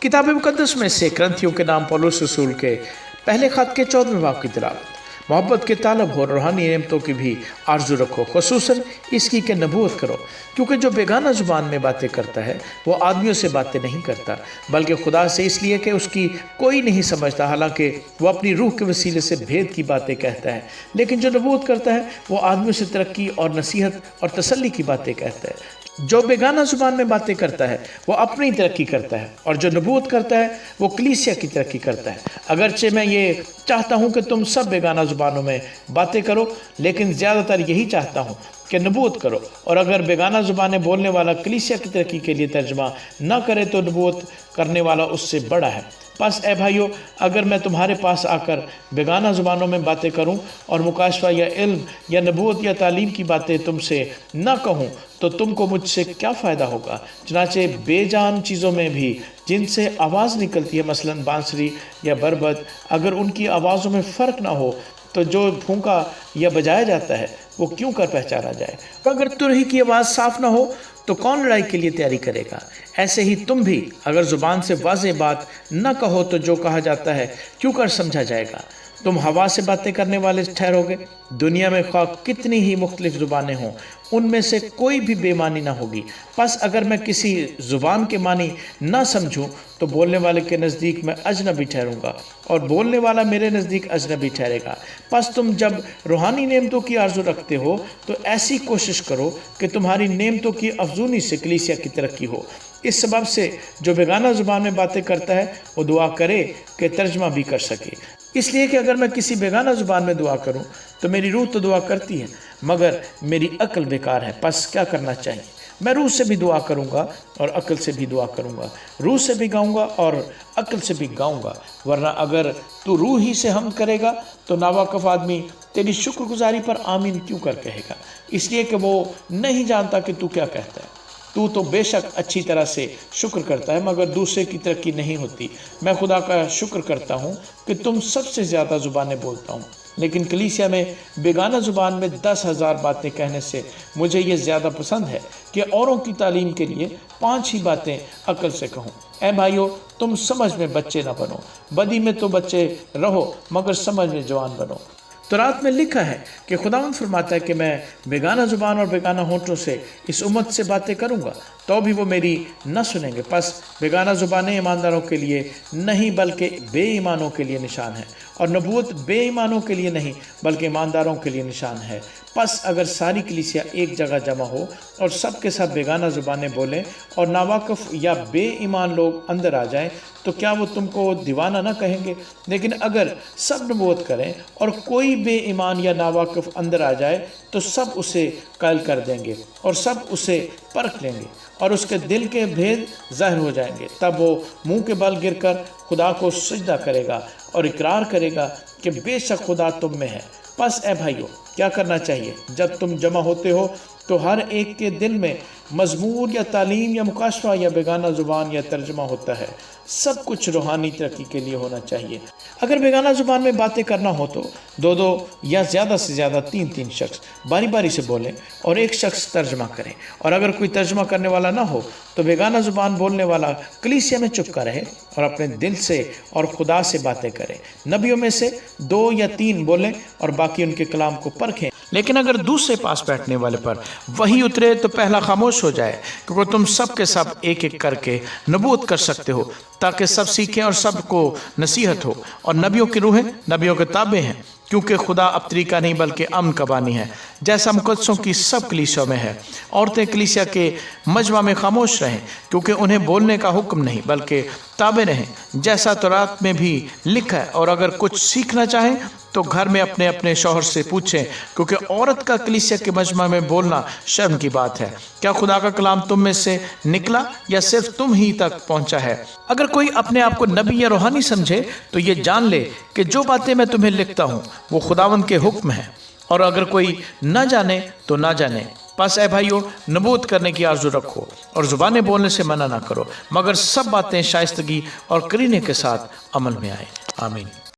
किताब मुकद्दस में से ग्रंथियों के नाम पौलुस रसूल के पहले खत के 14वें बाब की तिलावत। मोहब्बत के तालब हो, रूहानी नेमतों की भी आरजू रखो, खुसूसन इसकी के नबूवत करो, क्योंकि जो बेगाना ज़ुबान में बातें करता है वो आदमियों से बातें नहीं करता बल्कि खुदा से, इसलिए कि उसकी कोई नहीं समझता, हालांकि वो अपनी रूह के वसीले से भेद की बातें कहता है। लेकिन जो नबूवत करता है वो आदमियों से तरक्की और नसीहत और तसल्ली की बातें कहता है। जो बेगाना ज़ुबान में बातें करता है वो अपनी तरक्की करता है, और जो नबूवत करता है वो कलीसिया की तरक्की करता है। अगरचे मैं ये चाहता हूँ कि तुम सब बेगाना ज़ुबानों में बातें करो, लेकिन ज़्यादातर यही चाहता हूँ कि नबूवत करो। और अगर बेगाना ज़ुबानें बोलने वाला कलीसिया की तरक्की के लिए तर्जमा न करे तो नबूवत करने वाला उससे बड़ा है। बस ए भाइयों, अगर मैं तुम्हारे पास आकर बेगाना ज़ुबानों में बातें करूं और मुकाशफा या इल्म या नबूवत या तालीम की बातें तुमसे न कहूं तो तुमको मुझसे क्या फ़ायदा होगा। चुनाचे बेजान चीज़ों में भी जिनसे आवाज़ निकलती है, मसलन बांसुरी या बरबत, अगर उनकी आवाज़ों में फ़र्क ना हो तो जो फूंका या बजाया जाता है वो क्यों कर पहचाना जाए। अगर तुरही की आवाज़ साफ़ ना हो तो कौन लड़ाई के लिए तैयारी करेगा। ऐसे ही तुम भी अगर ज़ुबान से वाज़ेह बात न कहो तो जो कहा जाता है क्यों कर समझा जाएगा। तुम हवा से बातें करने वाले ठहरोगे। दुनिया में ख्वाह कितनी ही मुख्तलिफ ज़ुबानें हों, उनमें से कोई भी बेमानी ना होगी। बस अगर मैं किसी ज़ुबान के मानी ना समझूं तो बोलने वाले के नज़दीक मैं अजनबी ठहरूंगा और बोलने वाला मेरे नज़दीक अजनबी ठहरेगा। बस तुम जब रूहानी नेमतों की आरज़ू रखते हो तो ऐसी कोशिश करो कि तुम्हारी नेमतों की अफजूनी से कलीसिया की तरक्की हो। इस सबब से जो बेगाना ज़ुबान में बातें करता है वो दुआ करे कि तर्जमा भी कर सके, इसलिए कि अगर मैं किसी बेगाना ज़ुबान में दुआ करूं तो मेरी रूह तो दुआ करती है मगर मेरी अक्ल बेकार है। बस क्या करना चाहिए? मैं रूह से भी दुआ करूंगा और अक्ल से भी दुआ करूंगा, रूह से भी गाऊंगा और अक्ल से भी गाऊंगा। वरना अगर तू रूह ही से हमद करेगा तो नावाकफ आदमी तेरी शुक्रगुजारी पर आमीन क्यों कर कहेगा, इसलिए कि वो नहीं जानता कि तू क्या कहता है। तू तो बेशक अच्छी तरह से शुक्र करता है मगर दूसरे की तरक्की नहीं होती। मैं खुदा का शुक्र करता हूँ कि तुम सबसे ज़्यादा ज़ुबानें बोलता हूँ, लेकिन कलीसिया में बेगाना ज़ुबान में 10,000 बातें कहने से मुझे ये ज़्यादा पसंद है कि औरों की तालीम के लिए 5 ही बातें अक्ल से कहूँ। ऐ भाइयों, तुम समझ में बच्चे ना बनो, बदी में तो बच्चे रहो मगर समझ में जवान बनो। तो रात में लिखा है कि खुदावंद फरमाता है कि मैं बेगाना ज़ुबान और बेगाना होंठों से इस उम्मत से बातें करूंगा तो भी वो मेरी न सुनेंगे। बस बेगाना ज़ुबानें ईमानदारों के लिए नहीं बल्कि बेईमानों के लिए निशान है, और नबूवत बेईमानों के लिए नहीं बल्कि ईमानदारों के लिए निशान है। बस अगर सारी कलीसिया एक जगह जमा हो और सब के सब बेगाना ज़ुबानें बोलें और नावाकफ या बेईमान लोग अंदर आ जाएं तो क्या वो तुमको दीवाना ना कहेंगे? लेकिन अगर सब नबूवत करें और कोई बेईमान या नावाकफ अंदर आ जाए तो सब उसे कायल कर देंगे और सब उसे परख लेंगे और उसके दिल के भेद ज़ाहिर हो जाएंगे। तब वो मुंह के बल गिरकर खुदा को सजदा करेगा और इकरार करेगा कि बेशक खुदा तुम में है। बस ए भाइयों, क्या करना चाहिए? जब तुम जमा होते हो तो हर एक के दिल में मजमूर या तालीम या मुकाशफा या बेगाना ज़ुबान या तर्जमा होता है। सब कुछ रूहानी तरक्की के लिए होना चाहिए। अगर बेगाना ज़ुबान में बातें करना हो तो 2-2 या ज़्यादा से ज़्यादा 3-3 शख्स बारी बारी से बोलें और एक शख्स तर्जमा करें। और अगर कोई तर्जमा करने वाला ना हो तो बेगाना ज़ुबान बोलने वाला कलीसिया में चुप का रहे और अपने दिल से और खुदा से बातें करें। नबियों में से 2 या 3 बोलें और बाकी उनके कलाम को परखें। लेकिन अगर दूसरे पास बैठने वाले पर वही उतरे तो पहला खामोश हो जाए, क्योंकि तुम सब के सब एक एक करके नबूवत कर सकते हो ताकि सब सीखें और सबको नसीहत हो। और नबियों की रूहें नबियों के ताबे हैं, क्योंकि खुदा अब तरीका नहीं बल्कि अमन का बानी है, जैसा मुकद्दसों की सब कलीसियों में है। औरतें कलीसिया के मजमा में खामोश रहें, क्योंकि उन्हें बोलने का हुक्म नहीं बल्कि ताबे रहें, जैसा तौरात में भी लिखा है। और अगर कुछ सीखना चाहें तो घर में अपने अपने शौहर से पूछें, क्योंकि औरत का कलीसिया के मजमा में बोलना शर्म की बात है। क्या खुदा का कलाम तुम में से निकला या सिर्फ तुम ही तक पहुंचा है? अगर कोई अपने आप को नबी या रूहानी समझे तो ये जान ले कि जो बातें मैं तुम्हें लिखता हूँ वो खुदावंद के हुक्म है, और अगर कोई न जाने तो ना जाने। बस ए भाइयों, नबूवत करने की आरजू रखो और ज़ुबानें बोलने से मना ना करो, मगर सब बातें शाइस्तगी और करीने के साथ अमल में आए। आमीन।